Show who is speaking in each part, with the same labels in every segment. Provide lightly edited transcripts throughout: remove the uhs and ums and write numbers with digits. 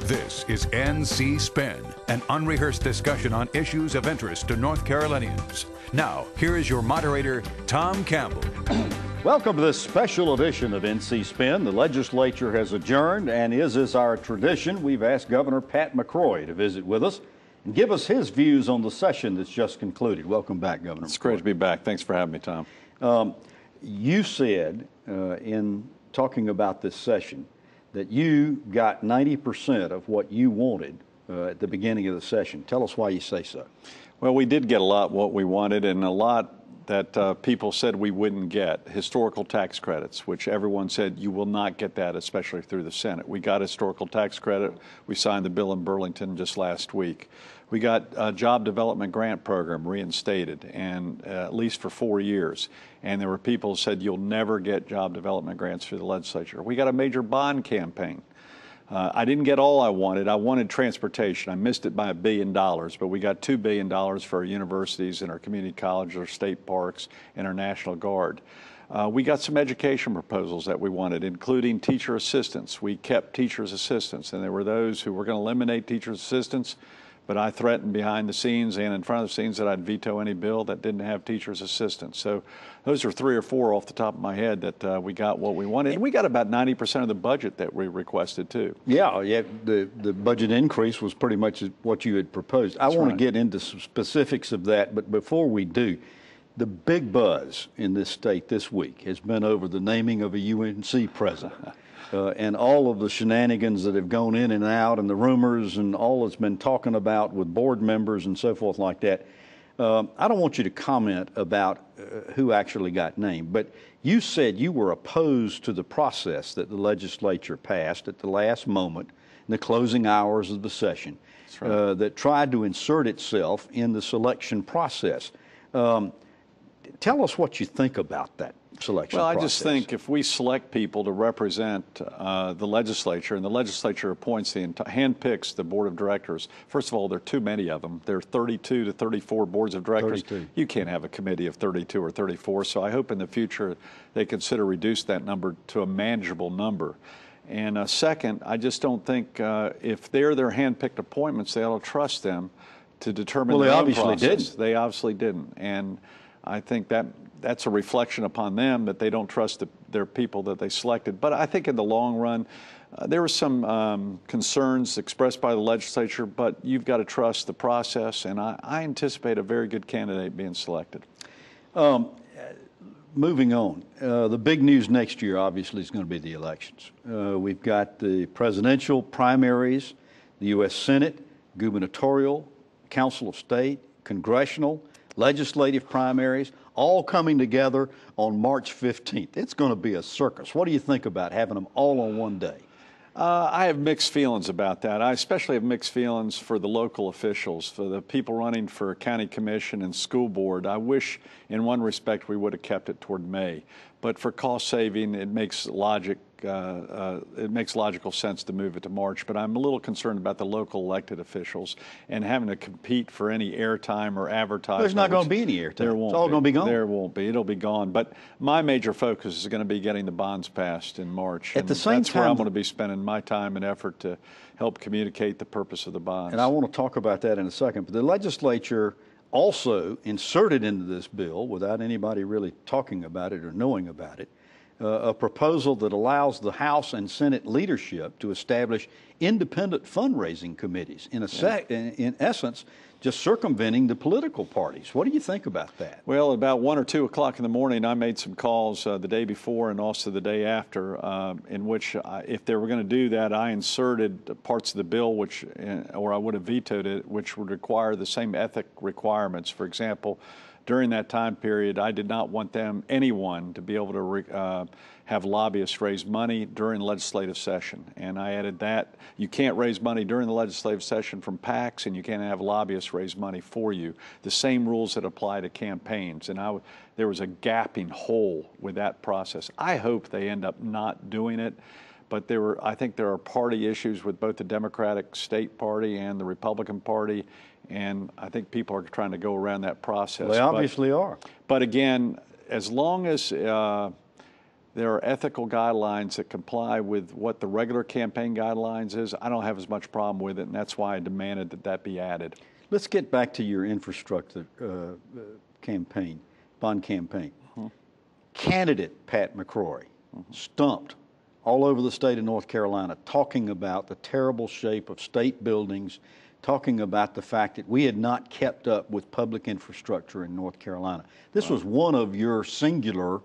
Speaker 1: This is NC Spin, an unrehearsed discussion on issues of interest to North Carolinians. Now, here is your moderator, Tom Campbell.
Speaker 2: Welcome to this special edition of NC Spin. The legislature has adjourned, and as is our tradition, we've asked Governor Pat McCrory to visit with us and give us his views on the session that's just concluded. Welcome back, Governor.
Speaker 3: It's great to be back. Thanks for having me, Tom.
Speaker 2: You said in talking about this session that you got 90% of what you wanted at the beginning of the session. Tell us why you say so.
Speaker 3: Well, we did get a lot what we wanted, and a lot that people said we wouldn't get. Historical tax credits, which everyone said you will not get that, especially through the Senate. We got historical tax credit. We signed the bill in Burlington just last week. We got a job development grant program reinstated, and at least for 4 years. And there were people who said you'll never get job development grants through the legislature. We got a major bond campaign. I didn't get all I wanted. I wanted transportation. I missed it by $1 billion, but we got $2 billion for our universities and our community colleges, our state parks, and our National Guard. We got some education proposals that we wanted, including teacher assistants. We kept teachers' assistants, and there were those who were going to eliminate teachers' assistants, but I threatened behind the scenes and in front of the scenes that I'd veto any bill that didn't have teachers' assistants. So those are 3 or 4 off the top of my head that we got what we wanted. And we got about 90% of the budget that we requested, too.
Speaker 2: Yeah, the budget increase was pretty much what you had proposed. I want to get into some specifics of that, but before we do, the big buzz in this state this week has been over the naming of a UNC president. And all of the shenanigans that have gone in and out and the rumors and all that's been talking about with board members and so forth like that. I don't want you to comment about who actually got named, but you said you were opposed to the process that the legislature passed at the last moment in the closing hours of the session. That's right. That tried to insert itself in the selection process. Tell us what you think about that selection process.
Speaker 3: Well, I just think if we select people to represent the legislature, and the legislature appoints handpicks the board of directors. First of all, there are too many of them. There are 32 to 34 boards of directors. 32. You can't have a committee of 32 or 34. So I hope in the future they consider reduce that number to a manageable number. And second, I just don't think if they're their handpicked appointments, they ought to trust them to determine their own process. Well, they obviously didn't. They obviously didn't. And I think that's a reflection upon them that they don't trust their people that they selected. But I think in the long run, there were some concerns expressed by the legislature, but you've got to trust the process, and I anticipate a very good candidate being selected.
Speaker 2: Moving on, the big news next year obviously is going to be the elections. We've got the presidential primaries, the U.S. Senate, gubernatorial, Council of State, congressional, legislative primaries, all coming together on March 15th. It's going to be a circus. What do you think about having them all on one day?
Speaker 3: I have mixed feelings about that. I especially have mixed feelings for the local officials, for the people running for county commission and school board. I wish in one respect we would have kept it toward May, but for cost saving, it makes logical sense to move it to March. But I'm a little concerned about the local elected officials and having to compete for any airtime or advertising.
Speaker 2: There's not going to be any airtime.
Speaker 3: There won't.
Speaker 2: It's all going to be gone.
Speaker 3: There won't be. It'll be gone. But my major focus is going to be getting the bonds passed in March.
Speaker 2: At the same time,
Speaker 3: that's where I'm going to be spending my time and effort to help communicate the purpose of the bonds.
Speaker 2: And I want to talk about that in a second. But the legislature also inserted into this bill, without anybody really talking about it or knowing about it, a proposal that allows the House and Senate leadership to establish independent fundraising committees, in essence, just circumventing the political parties. What do you think about that?
Speaker 3: Well, about 1 or 2 o'clock in the morning, I made some calls the day before and also the day after, in which, if they were going to do that, I inserted parts of the bill, or I would have vetoed it, which would require the same ethic requirements. For example, during that time period, I did not want anyone to be able to have lobbyists raise money during legislative session. And I added that you can't raise money during the legislative session from PACs, and you can't have lobbyists raise money for you. The same rules that apply to campaigns. And there was a gaping hole with that process. I hope they end up not doing it. But I think there are party issues with both the Democratic State Party and the Republican Party, and I think people are trying to go around that process.
Speaker 2: Well, they obviously are.
Speaker 3: But again, as long as there are ethical guidelines that comply with what the regular campaign guidelines is, I don't have as much problem with it, and that's why I demanded that that be added.
Speaker 2: Let's get back to your infrastructure campaign, bond campaign. Candidate Pat McCrory stumped all over the state of North Carolina talking about the terrible shape of state buildings, talking about the fact that we had not kept up with public infrastructure in North Carolina. This was one of your singular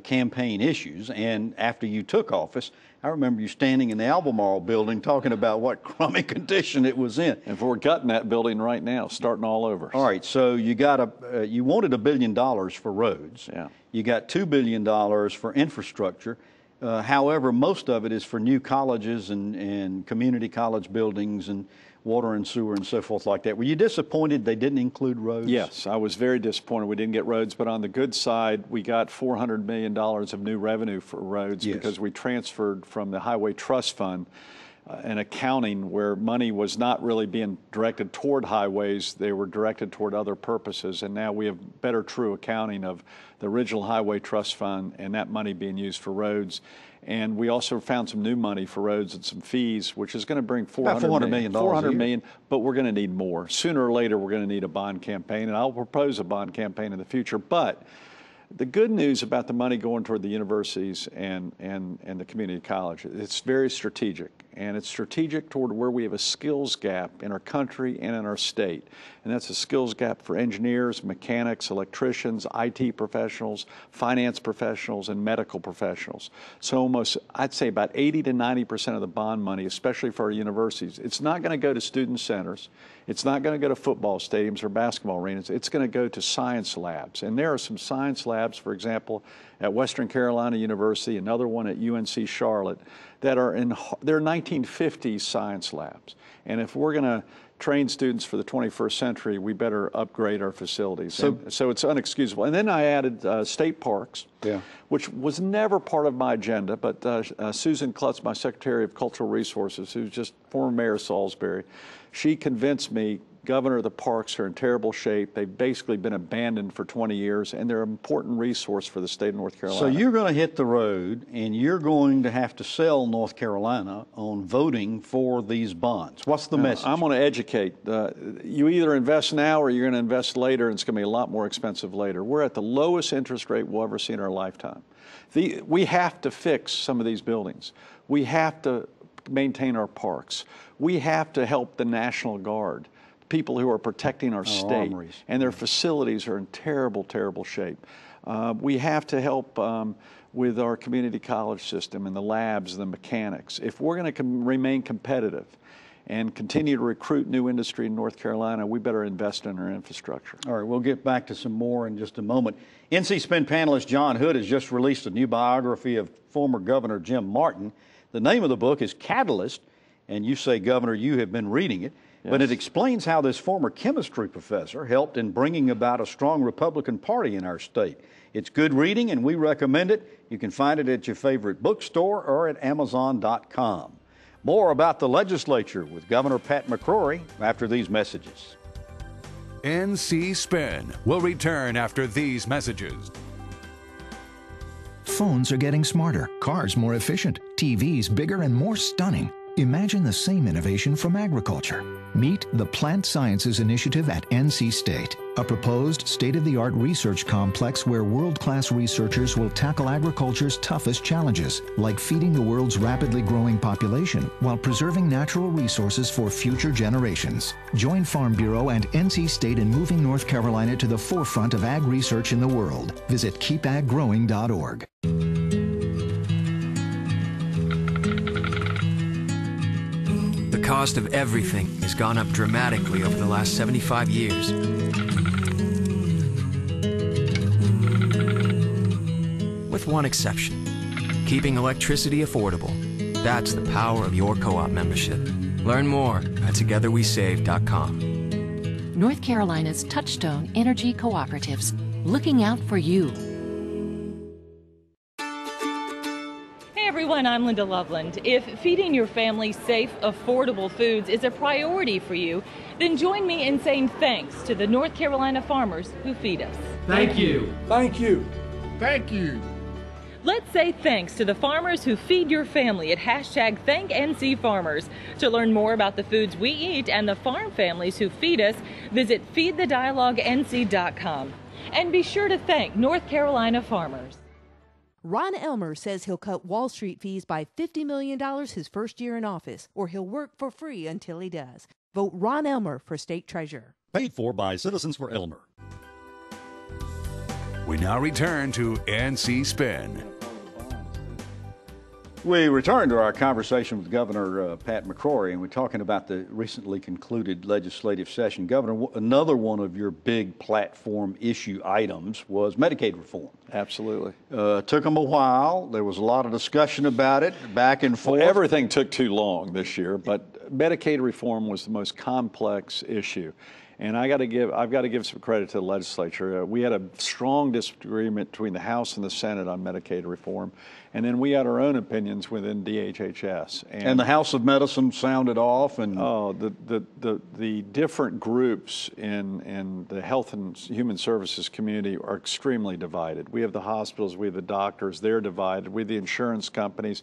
Speaker 2: campaign issues, and after you took office, I remember you standing in the Albemarle building talking about what crummy condition it was in.
Speaker 3: And we're gutting that building right now, starting all over.
Speaker 2: All right, so you got you wanted $1 billion for roads.
Speaker 3: Yeah.
Speaker 2: You got $2 billion for infrastructure. However, most of it is for new colleges and community college buildings and water and sewer and so forth like that. Were you disappointed they didn't include roads?
Speaker 3: Yes, I was very disappointed we didn't get roads, but on the good side, we got $400 million of new revenue for roads because we transferred from the Highway Trust Fund an accounting where money was not really being directed toward highways, they were directed toward other purposes, and now we have better true accounting of the original Highway Trust Fund and that money being used for roads. And we also found some new money for roads and some fees, which is going to bring $400 million. $400 million, but we're going to need more. Sooner or later, we're going to need a bond campaign, and I'll propose a bond campaign in the future. But the good news about the money going toward the universities and the community college, it's very strategic. And it's strategic toward where we have a skills gap in our country and in our state. And that's a skills gap for engineers, mechanics, electricians, IT professionals, finance professionals, and medical professionals. So almost, I'd say about 80 to 90% of the bond money, especially for our universities, it's not going to go to student centers. It's not going to go to football stadiums or basketball arenas. It's going to go to science labs. And there are some science labs, for example, at Western Carolina University, another one at UNC Charlotte, that are they're 1950s science labs. And if we're going to train students for the 21st century, we better upgrade our facilities. So it's unexcusable. And then I added state parks, which was never part of my agenda, but Susan Klutz, my Secretary of Cultural Resources, who's just former Mayor of Salisbury, she convinced me, Governor, the parks are in terrible shape. They've basically been abandoned for 20 years, and they're an important resource for the state of North Carolina.
Speaker 2: So you're going to hit the road, and you're going to have to sell North Carolina on voting for these bonds. What's the message? I'm
Speaker 3: going to educate. You either invest now or you're going to invest later, and it's going to be a lot more expensive later. We're at the lowest interest rate we'll ever see in our lifetime. We have to fix some of these buildings. We have to maintain our parks. We have to help the National Guard, people who are protecting our state, and their facilities are in terrible, terrible shape. We have to help with our community college system and the labs and the mechanics. If we're going to remain competitive and continue to recruit new industry in North Carolina, we better invest in our infrastructure.
Speaker 2: All right, we'll get back to some more in just a moment. NC Spin panelist John Hood has just released a new biography of former Governor Jim Martin. The name of the book is Catalyst, and you say, Governor, you have been reading it. Yes. But it explains how this former chemistry professor helped in bringing about a strong Republican Party in our state. It's good reading, and we recommend it. You can find it at your favorite bookstore or at Amazon.com. More about the legislature with Governor Pat McCrory after these messages.
Speaker 1: NC Spin will return after these messages.
Speaker 4: Phones are getting smarter, cars more efficient, TVs bigger and more stunning. Imagine the same innovation from agriculture. Meet the Plant Sciences Initiative at NC State, a proposed state-of-the-art research complex where world-class researchers will tackle agriculture's toughest challenges, like feeding the world's rapidly growing population while preserving natural resources for future generations. Join Farm Bureau and NC State in moving North Carolina to the forefront of ag research in the world. Visit keepaggrowing.org.
Speaker 5: The cost of everything has gone up dramatically over the last 75 years. With one exception, keeping electricity affordable. That's the power of your co-op membership. Learn more at togetherwesave.com.
Speaker 6: North Carolina's Touchstone Energy Cooperatives, looking out for you.
Speaker 7: Hey everyone, I'm Linda Loveland. If feeding your family safe, affordable foods is a priority for you, then join me in saying thanks to the North Carolina farmers who feed us.
Speaker 8: Thank you.
Speaker 9: Thank you. Thank you.
Speaker 7: Let's say thanks to the farmers who feed your family at #ThankNCFarmers. To learn more about the foods we eat and the farm families who feed us, visit feedthedialoguenc.com. And be sure to thank North Carolina farmers.
Speaker 8: Ron Elmer says he'll cut Wall Street fees by $50 million his first year in office, or he'll work for free until he does. Vote Ron Elmer for state treasurer.
Speaker 9: Paid for by Citizens for Elmer.
Speaker 1: We now return to NC Spin.
Speaker 2: We return to our conversation with Governor Pat McCrory, and we're talking about the recently concluded legislative session. Governor, another one of your big platform issue items was Medicaid reform.
Speaker 3: Absolutely.
Speaker 2: Took them a while. There was a lot of discussion about it, back and forth.
Speaker 3: Well, everything took too long this year, but Medicaid reform was the most complex issue. And I've got to give some credit to the legislature. We had a strong disagreement between the House and the Senate on Medicaid reform, and then we had our own opinions within DHHS.
Speaker 2: And the House of Medicine sounded off. And
Speaker 3: the different groups in the health and human services community are extremely divided. We have the hospitals, we have the doctors, they're divided. We have the insurance companies.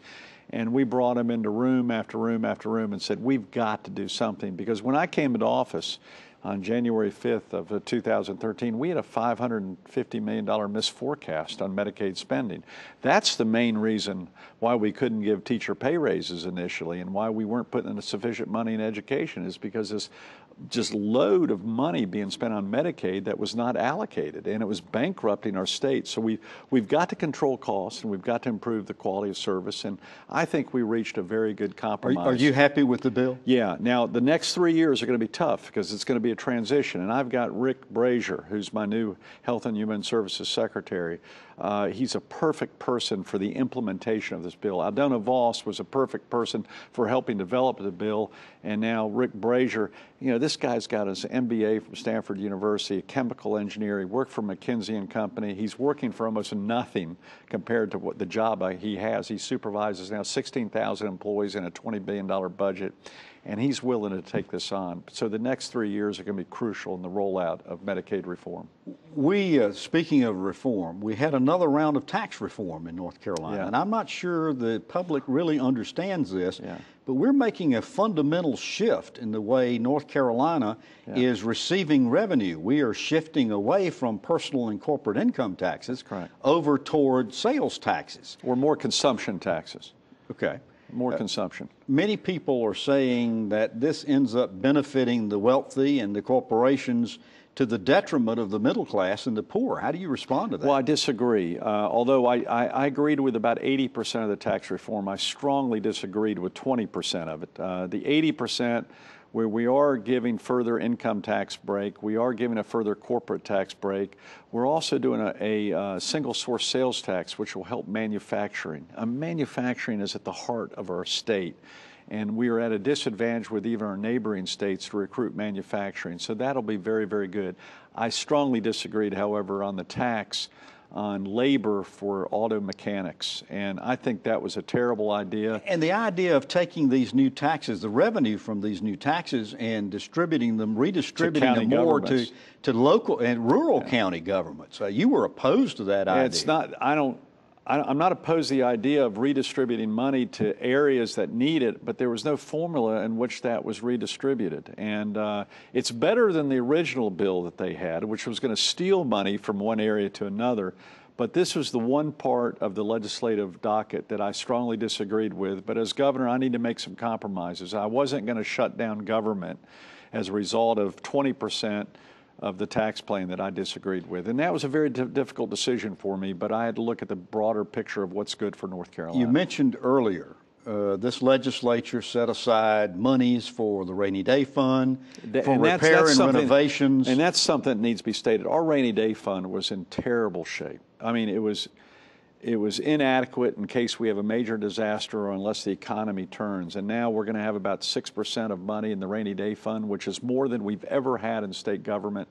Speaker 3: And we brought them into room after room after room and said, we've got to do something. Because when I came into office on January 5th of 2013, we had a $550 million misforecast on Medicaid spending. That's the main reason why we couldn't give teacher pay raises initially and why we weren't putting in sufficient money in education, is because this just load of money being spent on Medicaid that was not allocated, and it was bankrupting our state. So we've got to control costs, and we've got to improve the quality of service, and I think we reached a very good compromise.
Speaker 2: Are you happy with the bill?
Speaker 3: Yeah. Now, the next 3 years are going to be tough because it's going to be a transition, and I've got Rick Brazier, who's my new Health and Human Services Secretary. He's a perfect person for the implementation of this bill. Aldona Voss was a perfect person for helping develop the bill, and now Rick Brazier, you know, this guy's got his MBA from Stanford University, a chemical engineer. He worked for McKinsey and Company. He's working for almost nothing compared to what the job he has. He supervises now 16,000 employees in a $20 billion budget, and he's willing to take this on. So the next 3 years are going to be crucial in the rollout of Medicaid reform.
Speaker 2: Speaking of reform, we had another round of tax reform in North Carolina,
Speaker 3: Yeah.
Speaker 2: and I'm not sure the public really understands this, but we're making a fundamental shift in the way North Carolina is receiving revenue. We are shifting away from personal and corporate income taxes over toward sales taxes.
Speaker 3: Or more consumption taxes.
Speaker 2: Okay.
Speaker 3: More consumption.
Speaker 2: Many people are saying that this ends up benefiting the wealthy and the corporations to the detriment of the middle class and the poor. How do you respond to that?
Speaker 3: Well, I disagree. Although I agreed with about 80% of the tax reform, I strongly disagreed with 20% of it. The 80%, where we are giving further income tax break, we are giving a further corporate tax break. We're also doing a single source sales tax, which will help manufacturing. Manufacturing is at the heart of our state, and we are at a disadvantage with even our neighboring states to recruit manufacturing. So that'll be very, very good. I strongly disagreed, however, on the tax on labor for auto mechanics, and I think that was a terrible idea.
Speaker 2: And the idea of taking these new taxes, the revenue from these new taxes, and distributing them, redistributing them more to local and rural county governments. You were opposed to that idea.
Speaker 3: It's not. I'm not opposed to the idea of redistributing money to areas that need it, but there was no formula in which that was redistributed. And it's better than the original bill that they had, which was going to steal money from one area to another. But this was the one part of the legislative docket that I strongly disagreed with. But as governor, I need to make some compromises. I wasn't going to shut down government as a result of 20% of the tax plan that I disagreed with. And that was a very difficult decision for me, but I had to look at the broader picture of what's good for North Carolina.
Speaker 2: You mentioned earlier, this legislature set aside monies for the rainy day fund, for repair and renovations.
Speaker 3: And that's something that needs to be stated. Our rainy day fund was in terrible shape. I mean, it was inadequate in case we have a major disaster or unless the economy turns. And now we're going to have about 6% of money in the rainy day fund, which is more than we've ever had in state government,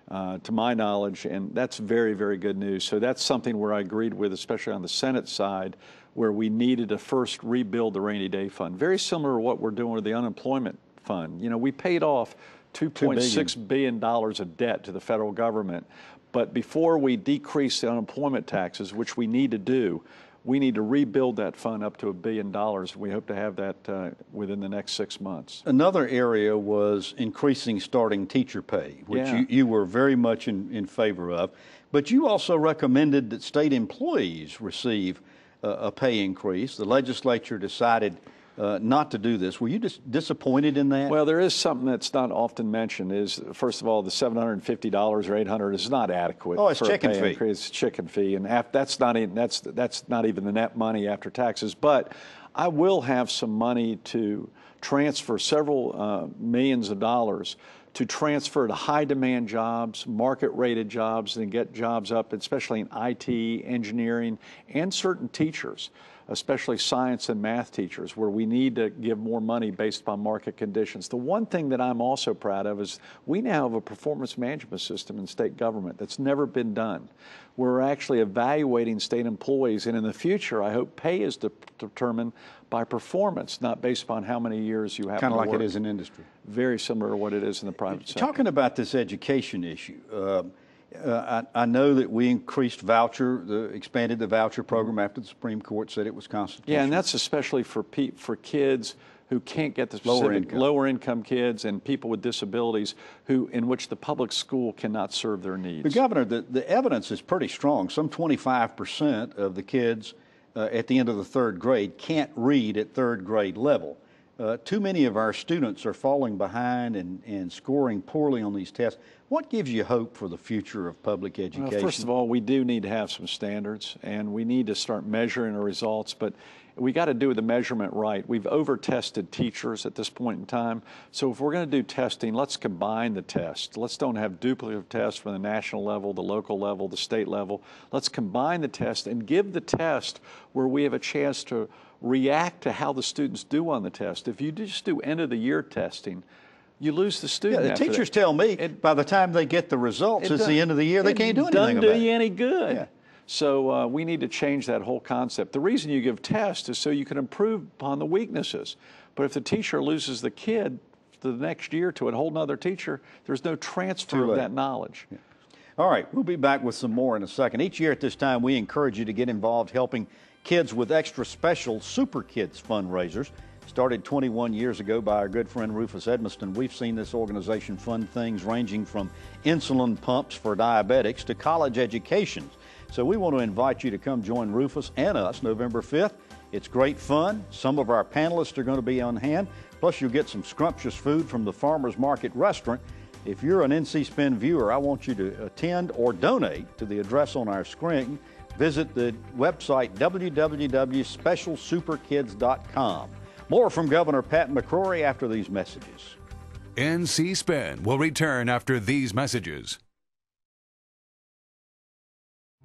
Speaker 3: to my knowledge. And that's very, very good news. So that's something where I agreed with, especially on the Senate side, where we needed to first rebuild the rainy day fund. Very similar to what we're doing with the unemployment fund. You know, we paid off $2.6 billion of debt to the federal government. But before we decrease the unemployment taxes, which we need to do, we need to rebuild that fund up to $1 billion. We hope to have that within the next 6 months.
Speaker 2: Another area was increasing starting teacher pay, which you were very much in favor of. But you also recommended that state employees receive a pay increase. The legislature decided not to do this. Were you disappointed in that?
Speaker 3: Well, there is something that's not often mentioned. Is first of all, the $750 or $800 is not adequate.
Speaker 2: Oh, it's
Speaker 3: for
Speaker 2: chicken
Speaker 3: a pay
Speaker 2: fee.
Speaker 3: increase. It's chicken fee, and that's not even the net money after taxes. But I will have some money to transfer several millions of dollars to transfer to high-demand jobs, market-rated jobs, and get jobs up, especially in IT, engineering, and certain teachers, especially science and math teachers, where we need to give more money based upon market conditions. The one thing that I'm also proud of is we now have a performance management system in state government that's never been done. We're actually evaluating state employees, and in the future, I hope pay is determined by performance, not based upon how many years you have to work.
Speaker 2: Kind of like it is in industry.
Speaker 3: Very similar to what it is in the private sector.
Speaker 2: Talking about this education issue, I know that we expanded the voucher program after the Supreme Court said it was constitutional.
Speaker 3: Yeah, and that's especially for kids who can't get the specific lower income kids and people with disabilities in which the public school cannot serve their needs.
Speaker 2: But Governor, the evidence is pretty strong. Some 25% of the kids at the end of the third grade can't read at third grade level. Too many of our students are falling behind and scoring poorly on these tests. What gives you hope for the future of public education?
Speaker 3: Well, first of all, we do need to have some standards, and we need to start measuring our results, but we got to do the measurement right. We've over-tested teachers at this point in time, so if we're going to do testing, let's combine the tests. Let's don't have duplicative tests from the national level, the local level, the state level. Let's combine the test and give the test where we have a chance to react to how the students do on the test. If you just do end-of-the-year testing, you lose the student.
Speaker 2: Yeah, the teachers tell me by the time they get the results, it's the end of the year, they can't do anything about it.
Speaker 3: It doesn't do you any good. Yeah. So we need to change that whole concept. The reason you give tests is so you can improve upon the weaknesses. But if the teacher loses the kid the next year to a whole nother teacher, there's no transfer of that knowledge.
Speaker 2: Yeah. All right, we'll be back with some more in a second. Each year at this time, we encourage you to get involved helping kids with extra special Super Kids fundraisers. Started 21 years ago by our good friend Rufus Edmiston. We've seen this organization fund things ranging from insulin pumps for diabetics to college educations. So we want to invite you to come join Rufus and us November 5th. It's great fun. Some of our panelists are going to be on hand. Plus you'll get some scrumptious food from the Farmers Market restaurant. If you're an NC Spin viewer, I want you to attend or donate to the address on our screen. Visit the website www.specialsuperkids.com. More from Governor Pat McCrory after these messages.
Speaker 1: NC Spin will return after these messages.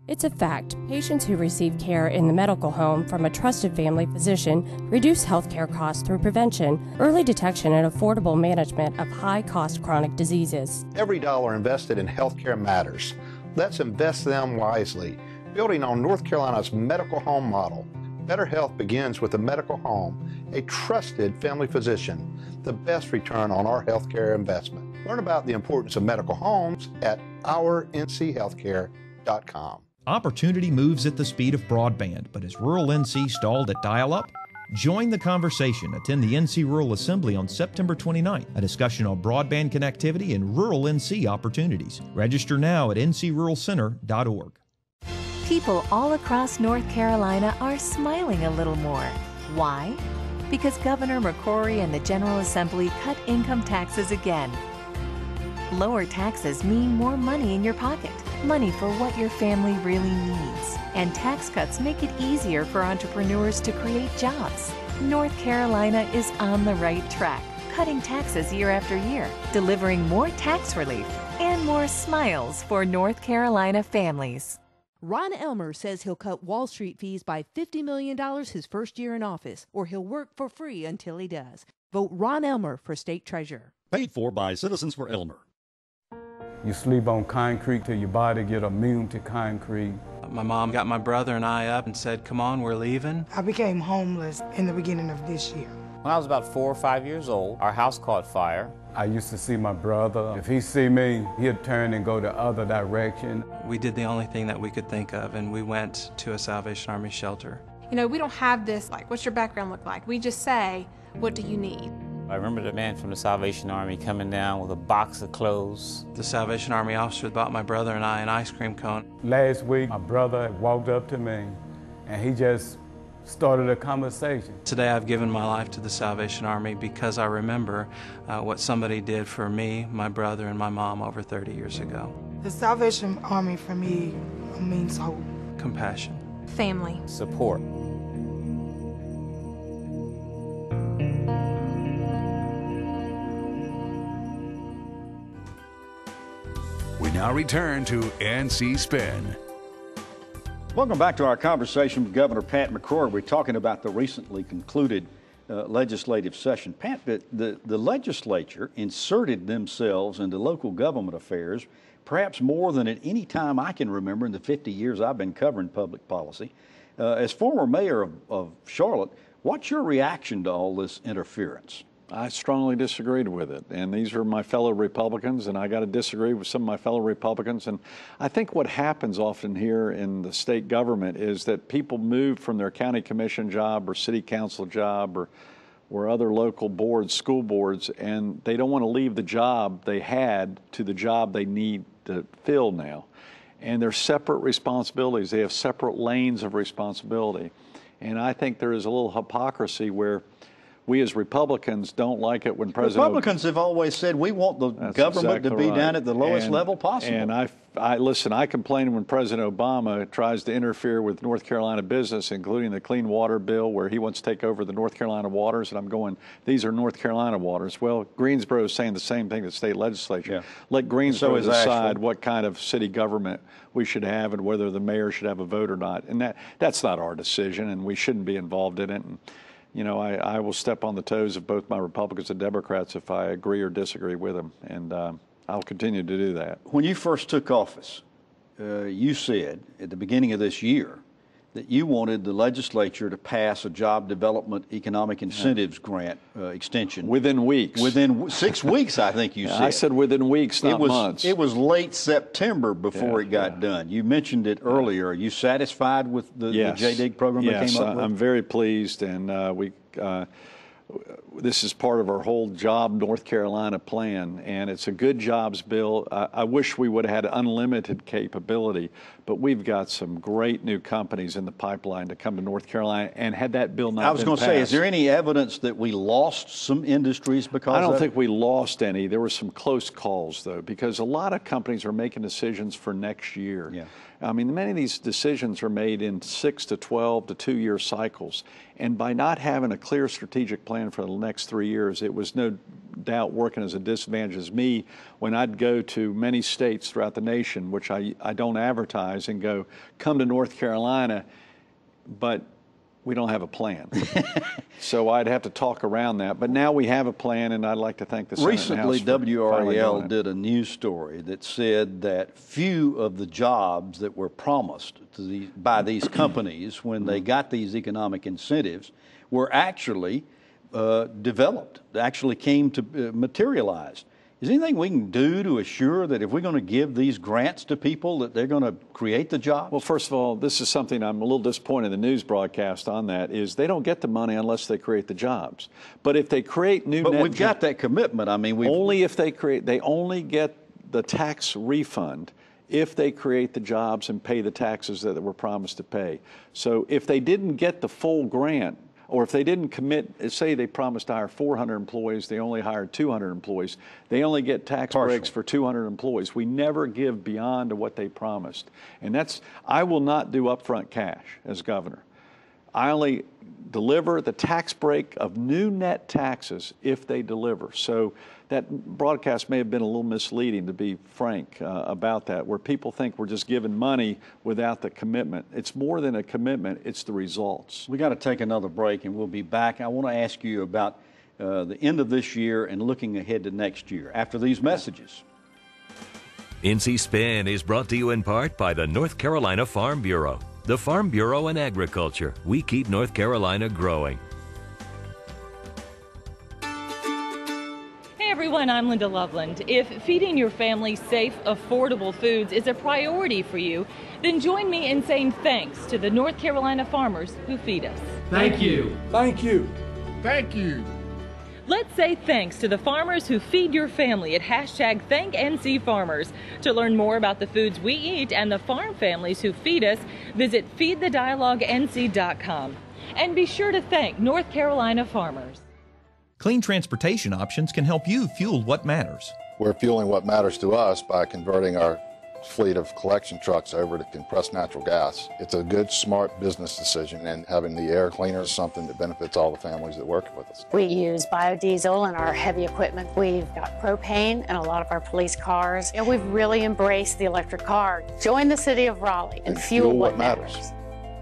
Speaker 10: It's a fact. Patients who receive care in the medical home from a trusted family physician reduce healthcare costs through prevention, early detection, and affordable management of high-cost chronic diseases.
Speaker 11: Every dollar invested in healthcare matters. Let's invest them wisely, building on North Carolina's medical home model. Better health begins with a medical home, a trusted family physician, the best return on our healthcare investment. Learn about the importance of medical homes at ournchealthcare.com.
Speaker 12: Opportunity moves at the speed of broadband, but is rural NC stalled at dial-up? Join the conversation. Attend the NC Rural Assembly on September 29th, a discussion on broadband connectivity and rural NC opportunities. Register now at ncruralcenter.org.
Speaker 6: People all across North Carolina are smiling a little more. Why? Because Governor McCrory and the General Assembly cut income taxes again. Lower taxes mean more money in your pocket, money for what your family really needs. And tax cuts make it easier for entrepreneurs to create jobs. North Carolina is on the right track, cutting taxes year after year, delivering more tax relief and more smiles for North Carolina families.
Speaker 8: Ron Elmer says he'll cut Wall Street fees by $50 million his first year in office, or he'll work for free until he does. Vote Ron Elmer for state treasurer.
Speaker 9: Paid for by Citizens for Elmer.
Speaker 13: You sleep on concrete till your body get immune to concrete.
Speaker 14: My mom got my brother and I up and said, "Come on, we're leaving."
Speaker 15: I became homeless in the beginning of this year.
Speaker 14: When I was about 4 or 5 years old, our house caught fire.
Speaker 13: I used to see my brother. If he see me, he'd turn and go the other direction.
Speaker 15: We did the only thing that we could think of, and we went to a Salvation Army shelter.
Speaker 16: You know, we don't have this, like, what's your background look like? We just say, what do you need?
Speaker 14: I remember the man from the Salvation Army coming down with a box of clothes.
Speaker 15: The Salvation Army officer bought my brother and I an ice cream cone.
Speaker 13: Last week, my brother walked up to me, and he just started a conversation.
Speaker 15: Today I've given my life to the Salvation Army because I remember what somebody did for me, my brother, and my mom over 30 years ago.
Speaker 17: The Salvation Army for me means hope.
Speaker 15: Compassion.
Speaker 16: Family.
Speaker 14: Support.
Speaker 1: We now return to NC Spin.
Speaker 2: Welcome back to our conversation with Governor Pat McCrory. We're talking about the recently concluded legislative session. Pat, the legislature inserted themselves into local government affairs perhaps more than at any time I can remember in the 50 years I've been covering public policy. As former mayor of Charlotte, what's your reaction to all this interference?
Speaker 3: I strongly disagreed with it, and these are my fellow Republicans, and I got to disagree with some of my fellow Republicans. And I think what happens often here in the state government is that people move from their county commission job or city council job or other local boards, school boards, and they don't want to leave the job they had to the job they need to fill now. And they're separate responsibilities. They have separate lanes of responsibility. And I think there is a little hypocrisy where we as Republicans don't like it when
Speaker 2: Republicans have always said we want the government to be down at the lowest level possible.
Speaker 3: And I complain when President Obama tries to interfere with North Carolina business, including the Clean Water Bill, where he wants to take over the North Carolina waters. And I'm going, these are North Carolina waters. Well, Greensboro is saying the same thing to the state legislature. Yeah. Let Greensboro decide what kind of city government we should have and whether the mayor should have a vote or not. And that's not our decision, and we shouldn't be involved in it. And, you know, I will step on the toes of both my Republicans and Democrats if I agree or disagree with them, and I'll continue to do that.
Speaker 2: When you first took office, you said at the beginning of this year that you wanted the legislature to pass a job development economic incentives grant extension.
Speaker 3: Within weeks.
Speaker 2: Within 6 weeks, I think you said.
Speaker 3: I said within weeks, not months.
Speaker 2: It was late September before it got done. You mentioned it earlier. Are you satisfied with the JDIG program they came up with?
Speaker 3: I'm very pleased, and this is part of our whole Job North Carolina plan, and it's a good jobs bill. I wish we would have had unlimited capability, but we've got some great new companies in the pipeline to come to North Carolina, and had that bill not been passed.
Speaker 2: I was going to say, is there any evidence that we lost some industries because
Speaker 3: I don't think we lost any. There were some close calls, though, because a lot of companies are making decisions for next year. Yeah. I mean, many of these decisions are made in 6 to 12 to 2-year cycles. And by not having a clear strategic plan for the next 3 years, it was no doubt working as a disadvantage as me when I'd go to many states throughout the nation, which I don't advertise, and go, come to North Carolina, but we don't have a plan. So I'd have to talk around that. But now we have a plan, and I'd like to thank the Senate
Speaker 2: Recently,
Speaker 3: and House
Speaker 2: WRAL did a news story that said that few of the jobs that were promised to by these companies when they got these economic incentives were actually developed, actually came to materialize. Is there anything we can do to assure that if we're going to give these grants to people that they're going to create the jobs?
Speaker 3: Well, first of all, this is something I'm a little disappointed in the news broadcast on that, is they don't get the money unless they create the jobs. But if they create new
Speaker 2: But we've got that commitment. I mean,
Speaker 3: only if they create, they only get the tax refund if they create the jobs and pay the taxes that they were promised to pay. So if they didn't get the full grant, or if they didn't commit, say they promised to hire 400 employees, they only hired 200 employees, they only get tax breaks for 200 employees. We never give beyond what they promised. And I will not do upfront cash as governor. I only deliver the tax break of new net taxes if they deliver. So that broadcast may have been a little misleading, to be frank, about that, where people think we're just giving money without the commitment. It's more than a commitment, it's the results.
Speaker 2: We got to take another break, and we'll be back. I want to ask you about the end of this year and looking ahead to next year after these messages.
Speaker 18: NC Spin is brought to you in part by the North Carolina Farm Bureau. The Farm Bureau and Agriculture. We keep North Carolina growing.
Speaker 7: everyone, I'm Linda Loveland. If feeding your family safe, affordable foods is a priority for you, then join me in saying thanks to the North Carolina farmers who feed us.
Speaker 19: Thank you.
Speaker 20: Thank you. Thank you.
Speaker 7: Let's say thanks to the farmers who feed your family at #ThankNCFarmers. To learn more about the foods we eat and the farm families who feed us, visit feedthedialoguenc.com. And be sure to thank North Carolina farmers.
Speaker 12: Clean transportation options can help you fuel what matters.
Speaker 21: We're fueling what matters to us by converting our fleet of collection trucks over to compressed natural gas. It's a good, smart business decision, and having the air cleaner is something that benefits all the families that work with us.
Speaker 22: We use biodiesel in our heavy equipment. We've got propane in a lot of our police cars, and we've really embraced the electric car. Join the city of Raleigh and fuel what matters.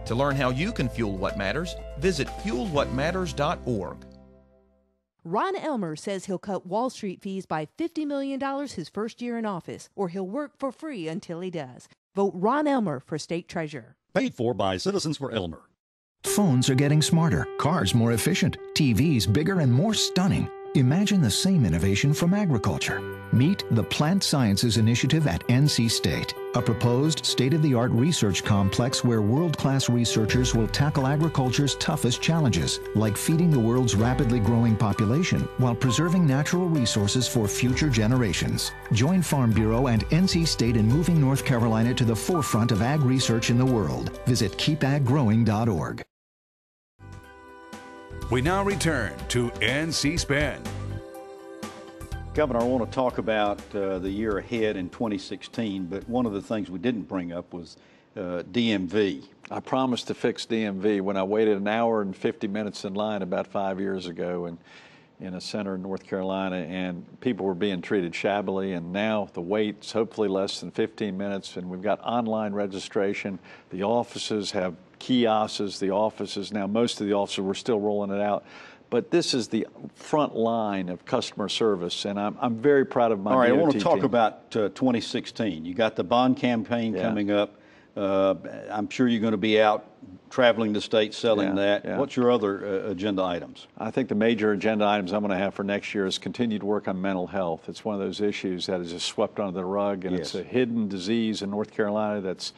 Speaker 12: To learn how you can fuel what matters, visit fuelwhatmatters.org.
Speaker 8: Ron Elmer says he'll cut Wall Street fees by $50 million his first year in office, or he'll work for free until he does. Vote Ron Elmer for state treasurer.
Speaker 9: Paid for by Citizens for Elmer.
Speaker 4: Phones are getting smarter, cars more efficient, TVs bigger and more stunning. Imagine the same innovation from agriculture. Meet the Plant Sciences Initiative at NC State, a proposed state-of-the-art research complex where world-class researchers will tackle agriculture's toughest challenges, like feeding the world's rapidly growing population while preserving natural resources for future generations. Join Farm Bureau and NC State in moving North Carolina to the forefront of ag research in the world. Visit keepaggrowing.org.
Speaker 1: We now return to NC Spin.
Speaker 2: Governor, I want to talk about the year ahead in 2016, but one of the things we didn't bring up was DMV.
Speaker 3: I promised to fix DMV when I waited an hour and 50 minutes in line about 5 years ago in a center in North Carolina, and people were being treated shabbily, and now the wait's hopefully less than 15 minutes, and we've got online registration. The offices have kiosks, now most of the offices, we're still rolling it out. But this is the front line of customer service, and I'm very proud of my DOT
Speaker 2: All right, I want to
Speaker 3: team.
Speaker 2: talk about 2016. You got the bond campaign coming up. I'm sure you're going to be out traveling the state selling that. What's your other agenda items?
Speaker 3: I think the major agenda items I'm going to have for next year is continued work on mental health. It's one of those issues that is just swept under the rug, and it's a hidden disease in North Carolina that's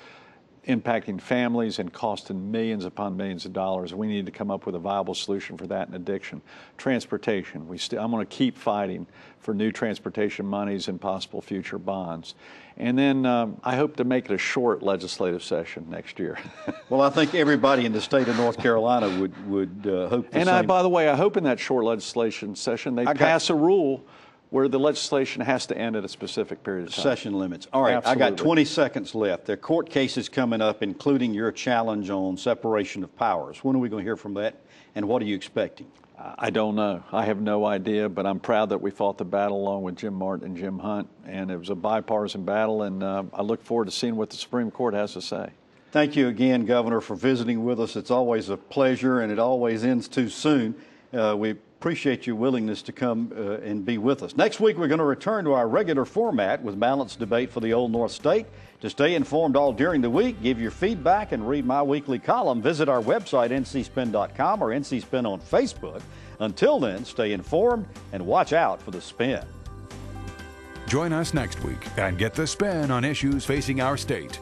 Speaker 3: impacting families and costing millions upon millions of dollars. We need to come up with a viable solution for that in addiction. Transportation. I'm going to keep fighting for new transportation monies and possible future bonds. And then I hope to make it a short legislative session next year.
Speaker 2: Well, I think everybody in the state of North Carolina would hope the same.
Speaker 3: By the way, I hope in that short legislation session they pass a rule where the legislation has to end at a specific period of time.
Speaker 2: Session limits. All right, absolutely. I got 20 seconds left. There are court cases coming up, including your challenge on separation of powers. When are we going to hear from that, and what are you expecting?
Speaker 3: I don't know. I have no idea, but I'm proud that we fought the battle along with Jim Martin and Jim Hunt, and it was a bipartisan battle, and I look forward to seeing what the Supreme Court has to say.
Speaker 2: Thank you again, Governor, for visiting with us. It's always a pleasure, and it always ends too soon. We appreciate your willingness to come and be with us. Next week, we're going to return to our regular format with balanced debate for the Old North State. To stay informed all during the week, give your feedback, and read my weekly column, visit our website, ncspin.com, or NCSpin on Facebook. Until then, stay informed and watch out for the spin.
Speaker 1: Join us next week and get the spin on issues facing our state.